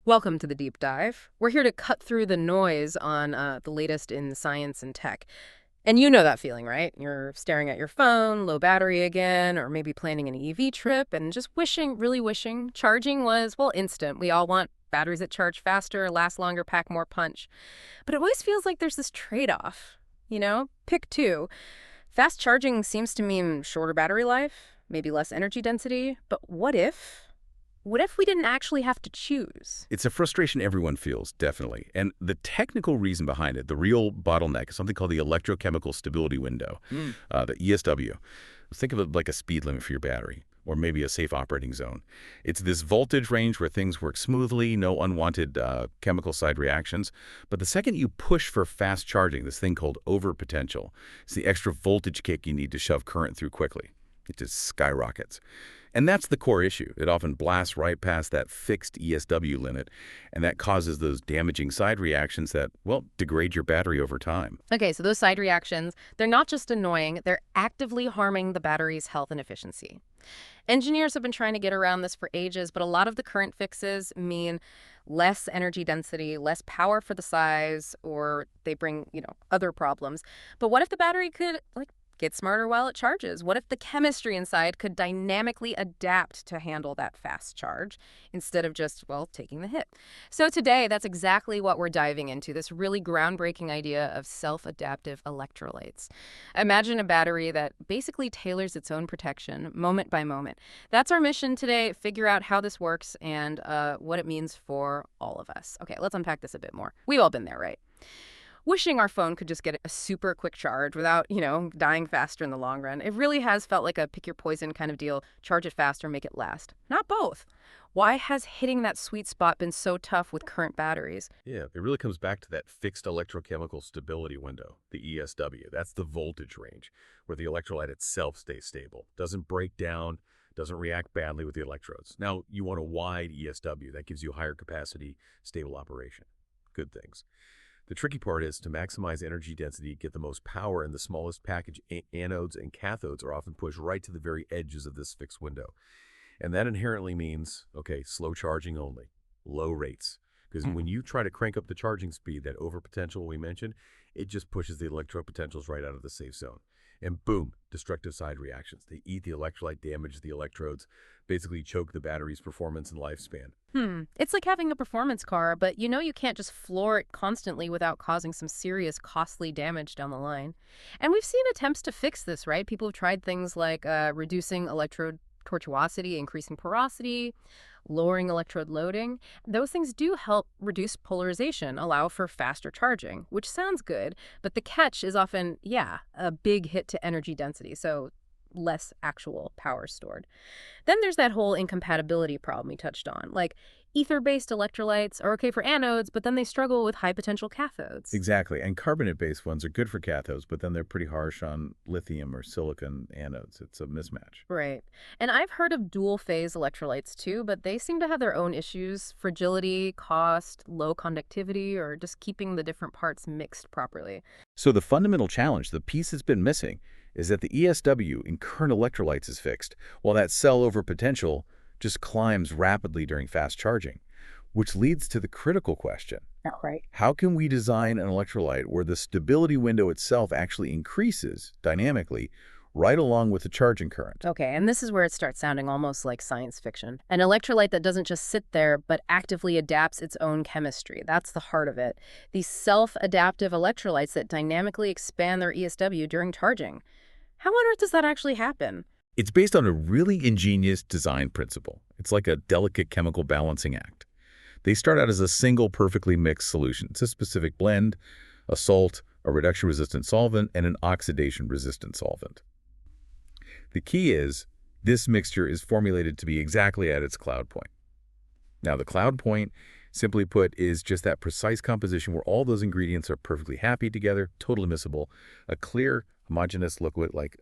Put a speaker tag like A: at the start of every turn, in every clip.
A: Welcome to the deep dive. We're here to cut through the noise on the latest in science and tech. And you know that feeling, right? You're staring at your phone, low battery again, or maybe planning an EV trip and just wishing, really wishing, charging was, well, instant. We all want batteries that charge faster, last longer, pack more punch. But it always feels like there's this trade-off, you know? Pick two. Fast charging seems to mean shorter battery life, maybe less energy density, but what if? What if we didn't actually have to choose?
B: It's a frustration everyone feels, definitely. And the technical reason behind it, the real bottleneck, is something called the electrochemical stability window, the ESW. Think of it like a speed limit for your battery, or maybe a safe operating zone. It's this voltage range where things work smoothly, no unwanted chemical side reactions. But the second you push for fast charging, this thing called overpotential, it's the extra voltage kick you need to shove current through quickly. It just skyrockets. And that's the core issue. It often blasts right past that fixed ESW limit, and that causes those damaging side reactions that, well, degrade your battery over time.
A: Okay, so those side reactions, they're not just annoying, they're actively harming the battery's health and efficiency. Engineers have been trying to get around this for ages, but a lot of the current fixes mean less energy density, less power for the size, or they bring, other problems. But what if the battery could, get smarter while it charges? What if the chemistry inside could dynamically adapt to handle that fast charge instead of just, taking the hit? So today, that's exactly what we're diving into, this really groundbreaking idea of self-adaptive electrolytes. Imagine a battery that basically tailors its own protection moment by moment. That's our mission today, figure out how this works and what it means for all of us. Okay, let's unpack this a bit more. We've all been there, right? Wishing our phone could just get a super quick charge without, dying faster in the long run. It really has felt like a pick your poison kind of deal. Charge it fast or make it last. Not both. Why has hitting that sweet spot been so tough with current batteries?
B: Yeah, it really comes back to that fixed electrochemical stability window, the ESW. That's the voltage range, where the electrolyte itself stays stable, doesn't break down, doesn't react badly with the electrodes. Now, you want a wide ESW. That gives you higher capacity, stable operation. Good things. The tricky part is to maximize energy density, get the most power, and the smallest package anodes and cathodes are often pushed right to the very edges of this fixed window. And that inherently means, slow charging only, low rates. Because when you try to crank up the charging speed, that overpotential we mentioned, it just pushes the electropotentials right out of the safe zone. And boom, destructive side reactions. They eat the electrolyte, damage the electrodes, basically choke the battery's performance and lifespan.
A: It's like having a performance car, but you can't just floor it constantly without causing some serious costly damage down the line. And we've seen attempts to fix this, right? People have tried things like reducing electrode tortuosity, increasing porosity, lowering electrode loading. Those things do help reduce polarization, allow for faster charging, which sounds good, but the catch is often, a big hit to energy density, so less actual power stored. Then there's that whole incompatibility problem we touched on. Like, ether-based electrolytes are okay for anodes, but then they struggle with high-potential cathodes.
B: Exactly. And carbonate-based ones are good for cathodes, but then they're pretty harsh on lithium or silicon anodes. It's a mismatch.
A: Right. And I've heard of dual-phase electrolytes too, but they seem to have their own issues: fragility, cost, low conductivity, or just keeping the different parts mixed properly.
B: So the fundamental challenge, the piece that's been missing, is that the ESW in current electrolytes is fixed, while that cell over potential just climbs rapidly during fast charging, which leads to the critical question.
A: Right.
B: How can we design an electrolyte where the stability window itself actually increases dynamically right along with the charging current?
A: Okay, and this is where it starts sounding almost like science fiction. An electrolyte that doesn't just sit there, but actively adapts its own chemistry. That's the heart of it. These self-adaptive electrolytes that dynamically expand their ESW during charging. How on earth does that actually happen?
B: It's based on a really ingenious design principle. It's like a delicate chemical balancing act. They start out as a single perfectly mixed solution. It's a specific blend, a salt, a reduction-resistant solvent, and an oxidation-resistant solvent. The key is this mixture is formulated to be exactly at its cloud point. Now, the cloud point, simply put, is just that precise composition where all those ingredients are perfectly happy together, totally miscible, a clear, homogeneous liquid like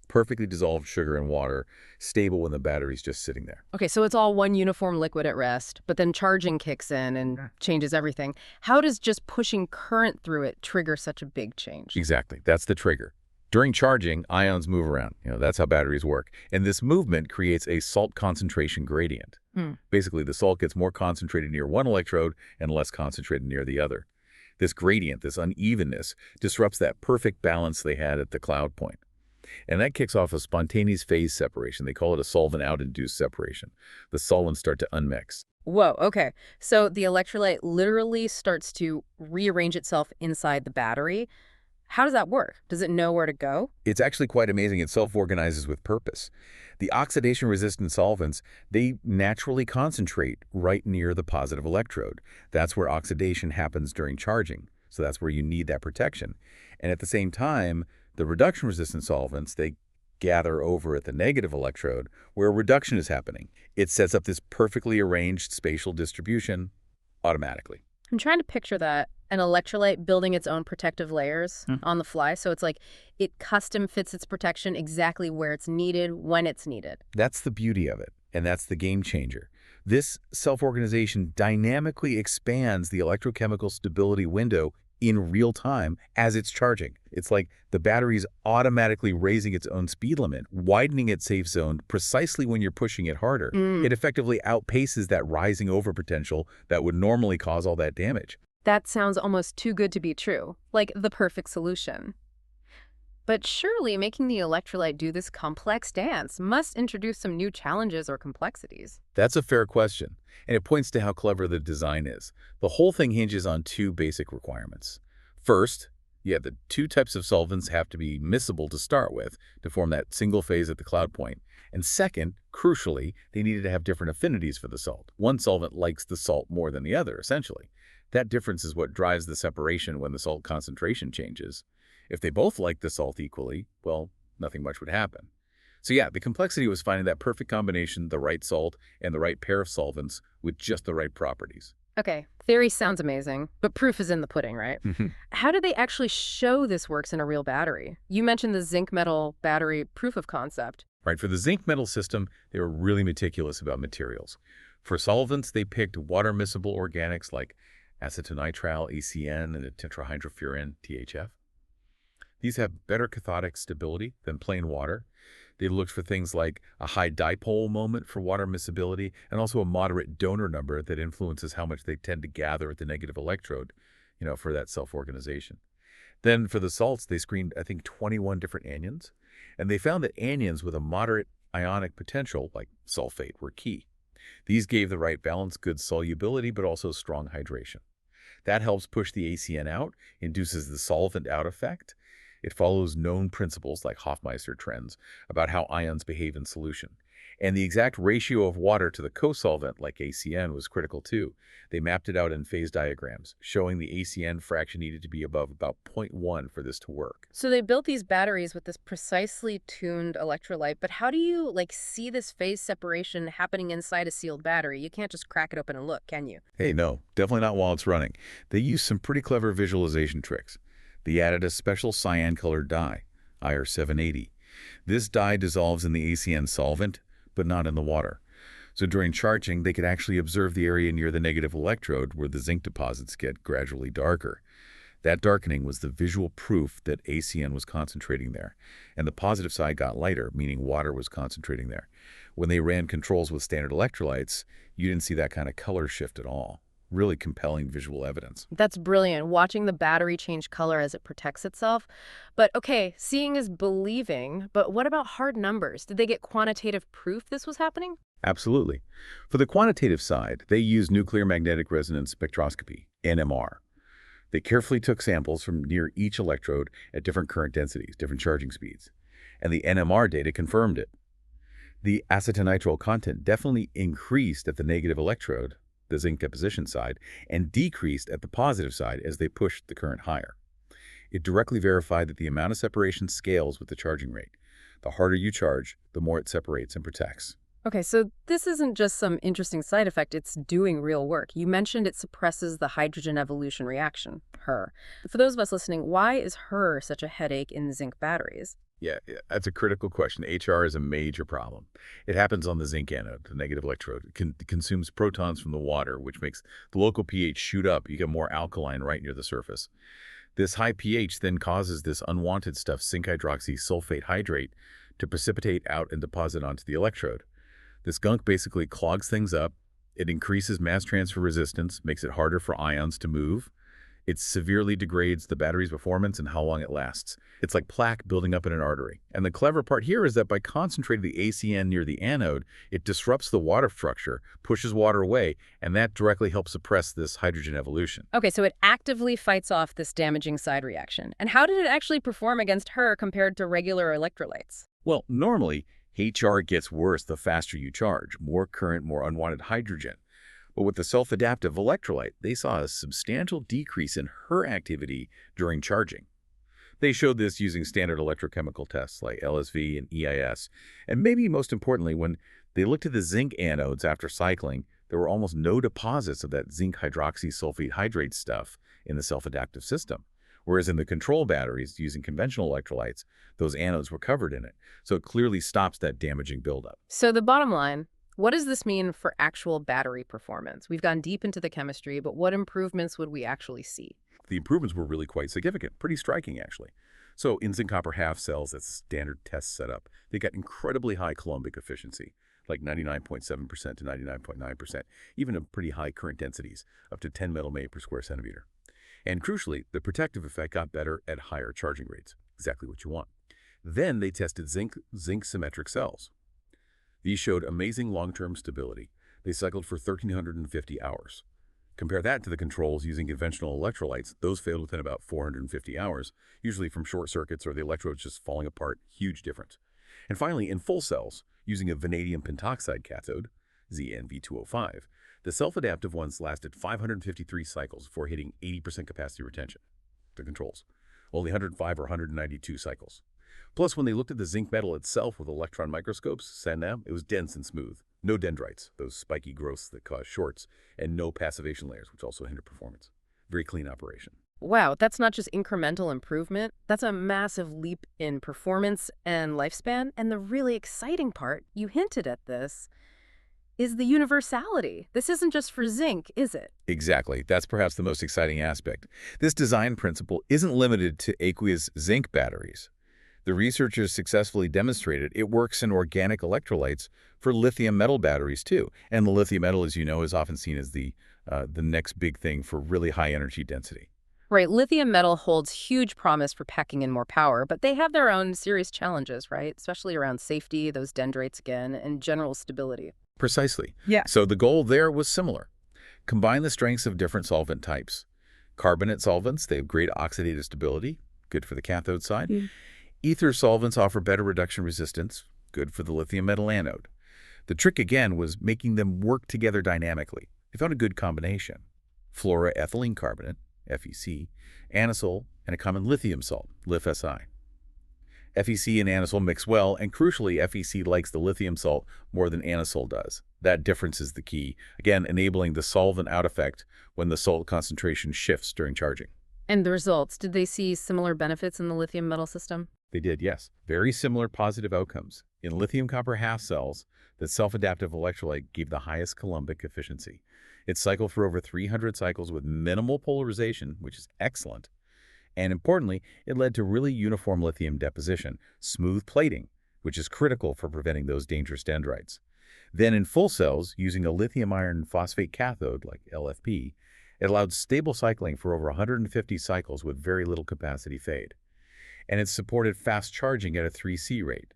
B: perfectly dissolved sugar and water, stable when the battery's just sitting there.
A: Okay, so it's all one uniform liquid at rest, but then charging kicks in and changes everything. How does just pushing current through it trigger such a big change?
B: Exactly. That's the trigger. During charging, ions move around. That's how batteries work. And this movement creates a salt concentration gradient.
A: Hmm.
B: Basically, the salt gets more concentrated near one electrode and less concentrated near the other. This gradient, this unevenness, disrupts that perfect balance they had at the cloud point. And that kicks off a spontaneous phase separation. They call it a solvent-out-induced separation. The solvents start to unmix.
A: Whoa, okay. So the electrolyte literally starts to rearrange itself inside the battery. How does that work? Does it know where to go?
B: It's actually quite amazing. It self-organizes with purpose. The oxidation-resistant solvents, they naturally concentrate right near the positive electrode. That's where oxidation happens during charging. So that's where you need that protection. And at the same time, the reduction-resistant solvents, they gather over at the negative electrode where reduction is happening. It sets up this perfectly arranged spatial distribution automatically.
A: I'm trying to picture that, an electrolyte building its own protective layers on the fly. So it's like it custom fits its protection exactly where it's needed, when it's needed.
B: That's the beauty of it, and that's the game changer. This self-organization dynamically expands the electrochemical stability window in real time as it's charging. It's like the battery's automatically raising its own speed limit, widening its safe zone precisely when you're pushing it harder. It effectively outpaces that rising overpotential that would normally cause all that damage.
A: That sounds almost too good to be true, like the perfect solution. But surely making the electrolyte do this complex dance must introduce some new challenges or complexities.
B: That's a fair question, and it points to how clever the design is. The whole thing hinges on two basic requirements. First, the two types of solvents have to be miscible to start with to form that single phase at the cloud point. And second, crucially, they needed to have different affinities for the salt. One solvent likes the salt more than the other, essentially. That difference is what drives the separation when the salt concentration changes. If they both like the salt equally, well, nothing much would happen. So the complexity was finding that perfect combination, the right salt and the right pair of solvents with just the right properties.
A: Okay, theory sounds amazing, but proof is in the pudding, right? How do they actually show this works in a real battery? You mentioned the zinc-metal battery proof of concept.
B: Right, for the zinc metal system, they were really meticulous about materials. For solvents, they picked water-miscible organics like acetonitrile, ACN, and tetrahydrofuran, THF. These have better cathodic stability than plain water. They looked for things like a high dipole moment for water miscibility and also a moderate donor number that influences how much they tend to gather at the negative electrode, for that self-organization. Then for the salts, they screened, I think, 21 different anions, and they found that anions with a moderate ionic potential, like sulfate, were key. These gave the right balance, good solubility, but also strong hydration. That helps push the ACN out, induces the solvent out effect. It follows known principles like Hofmeister trends about how ions behave in solution. And the exact ratio of water to the co-solvent, like ACN, was critical too. They mapped it out in phase diagrams, showing the ACN fraction needed to be above about 0.1 for this to work.
A: So they built these batteries with this precisely tuned electrolyte, but how do you, see this phase separation happening inside a sealed battery? You can't just crack it open and look, can you?
B: Hey, no, definitely not while it's running. They used some pretty clever visualization tricks. They added a special cyan-colored dye, IR780. This dye dissolves in the ACN solvent, but not in the water. So during charging, they could actually observe the area near the negative electrode where the zinc deposits get gradually darker. That darkening was the visual proof that ACN was concentrating there, and the positive side got lighter, meaning water was concentrating there. When they ran controls with standard electrolytes, you didn't see that kind of color shift at all. Really compelling visual evidence.
A: That's brilliant, watching the battery change color as it protects itself. But okay, seeing is believing, but what about hard numbers? Did they get quantitative proof this was happening?
B: Absolutely. For the quantitative side, they used nuclear magnetic resonance spectroscopy, NMR. They carefully took samples from near each electrode at different current densities, different charging speeds, and the NMR data confirmed it. The acetonitrile content definitely increased at the negative electrode, the zinc deposition side, and decreased at the positive side as they pushed the current higher. It directly verified that the amount of separation scales with the charging rate. The harder you charge, the more it separates and protects.
A: Okay, so this isn't just some interesting side effect, it's doing real work. You mentioned it suppresses the hydrogen evolution reaction, HER. For those of us listening, why is HER such a headache in zinc batteries?
B: Yeah, that's a critical question. HR is a major problem. It happens on the zinc anode, the negative electrode. It consumes protons from the water, which makes the local pH shoot up. You get more alkaline right near the surface. This high pH then causes this unwanted stuff, zinc hydroxysulfate hydrate, to precipitate out and deposit onto the electrode. This gunk basically clogs things up. It increases mass transfer resistance, makes it harder for ions to move. It severely degrades the battery's performance and how long it lasts. It's like plaque building up in an artery. And the clever part here is that by concentrating the ACN near the anode, it disrupts the water structure, pushes water away, and that directly helps suppress this hydrogen evolution.
A: Okay, so it actively fights off this damaging side reaction. And how did it actually perform against her compared to regular electrolytes?
B: Well, normally, HR gets worse the faster you charge, more current, more unwanted hydrogen. But with the self-adaptive electrolyte, they saw a substantial decrease in her activity during charging. They showed this using standard electrochemical tests like LSV and EIS. And maybe most importantly, when they looked at the zinc anodes after cycling, there were almost no deposits of that zinc hydroxysulfate hydrate stuff in the self-adaptive system. Whereas in the control batteries using conventional electrolytes, those anodes were covered in it. So it clearly stops that damaging buildup.
A: So the bottom line, what does this mean for actual battery performance? We've gone deep into the chemistry, but what improvements would we actually see?
B: The improvements were really quite significant, pretty striking actually. So in zinc copper half cells, that's standard test setup, they got incredibly high Coulombic efficiency, like 99.7% to 99.9%, even at pretty high current densities, up to 10 metal per square centimeter. And crucially, the protective effect got better at higher charging rates, exactly what you want. Then they tested zinc symmetric cells. These showed amazing long-term stability. They cycled for 1,350 hours. Compare that to the controls using conventional electrolytes. Those failed within about 450 hours, usually from short circuits or the electrodes just falling apart. Huge difference. And finally, in full cells, using a vanadium pentoxide cathode, ZnV205, the self-adaptive ones lasted 553 cycles before hitting 80% capacity retention. The controls. Only 105 or 192 cycles. Plus, when they looked at the zinc metal itself with electron microscopes, it was dense and smooth. No dendrites, those spiky growths that cause shorts, and no passivation layers, which also hinder performance. Very clean operation.
A: Wow, that's not just incremental improvement. That's a massive leap in performance and lifespan. And the really exciting part, you hinted at this, is the universality. This isn't just for zinc, is it?
B: Exactly. That's perhaps the most exciting aspect. This design principle isn't limited to aqueous zinc batteries. The researchers successfully demonstrated it works in organic electrolytes for lithium-metal batteries too. And the lithium-metal, as you know, is often seen as the next big thing for really high energy density.
A: Right, lithium metal holds huge promise for packing in more power, but they have their own serious challenges, right? Especially around safety, those dendrites again, and general stability.
B: Precisely.
A: Yeah.
B: So the goal there was similar. Combine the strengths of different solvent types. Carbonate solvents, they have great oxidative stability, good for the cathode side. Ether solvents offer better reduction resistance, good for the lithium metal anode. The trick again was making them work together dynamically. They found a good combination. Fluoroethylene carbonate, FeC, anisole, and a common lithium salt, LiFSI. FeC and anisole mix well, and crucially, FeC likes the lithium salt more than anisole does. That difference is the key, again, enabling the solvent out effect when the salt concentration shifts during charging.
A: And the results, did they see similar benefits in the lithium metal system?
B: They did, yes. Very similar positive outcomes. In lithium copper half cells, the self-adaptive electrolyte gave the highest Coulombic efficiency. It cycled for over 300 cycles with minimal polarization, which is excellent. And importantly, it led to really uniform lithium deposition, smooth plating, which is critical for preventing those dangerous dendrites. Then in full cells, using a lithium iron phosphate cathode, like LFP, it allowed stable cycling for over 150 cycles with very little capacity fade. And it supported fast charging at a 3C rate.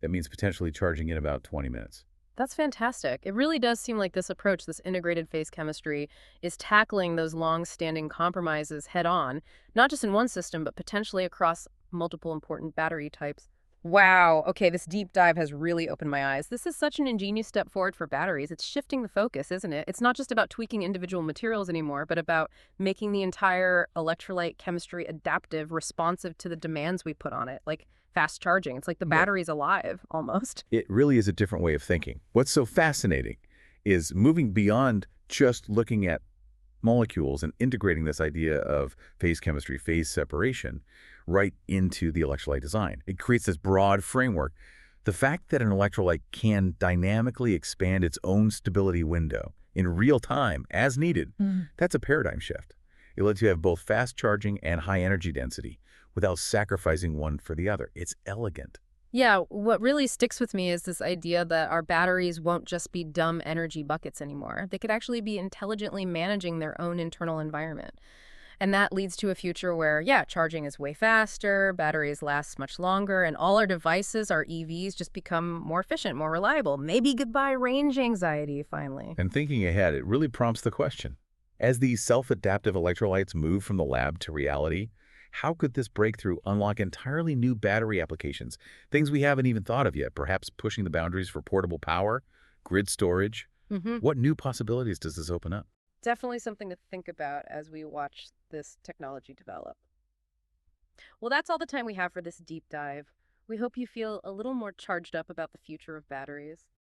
B: That means potentially charging in about 20 minutes.
A: That's fantastic. It really does seem like this approach, this integrated phase chemistry, is tackling those long-standing compromises head-on, not just in one system, but potentially across multiple important battery types. Wow. Okay, this deep dive has really opened my eyes. This is such an ingenious step forward for batteries. It's shifting the focus, isn't it? It's not just about tweaking individual materials anymore, but about making the entire electrolyte chemistry adaptive, responsive to the demands we put on it, like fast charging. It's like the battery's alive, almost.
B: It really is a different way of thinking. What's so fascinating is moving beyond just looking at molecules and integrating this idea of phase chemistry, phase separation, right into the electrolyte design. It creates this broad framework. The fact that an electrolyte can dynamically expand its own stability window in real time as needed, that's a paradigm shift. It lets you have both fast charging and high energy density without sacrificing one for the other. It's elegant.
A: Yeah, what really sticks with me is this idea that our batteries won't just be dumb energy buckets anymore. They could actually be intelligently managing their own internal environment. And that leads to a future where, yeah, charging is way faster, batteries last much longer, and all our devices, our EVs, just become more efficient, more reliable. Maybe goodbye range anxiety, finally.
B: And thinking ahead, it really prompts the question. As these self-adaptive electrolytes move from the lab to reality, how could this breakthrough unlock entirely new battery applications, things we haven't even thought of yet, perhaps pushing the boundaries for portable power, grid storage?
A: Hmm.
B: What new possibilities does this open up?
A: Definitely something to think about as we watch this technology develop. Well, that's all the time we have for this deep dive. We hope you feel a little more charged up about the future of batteries.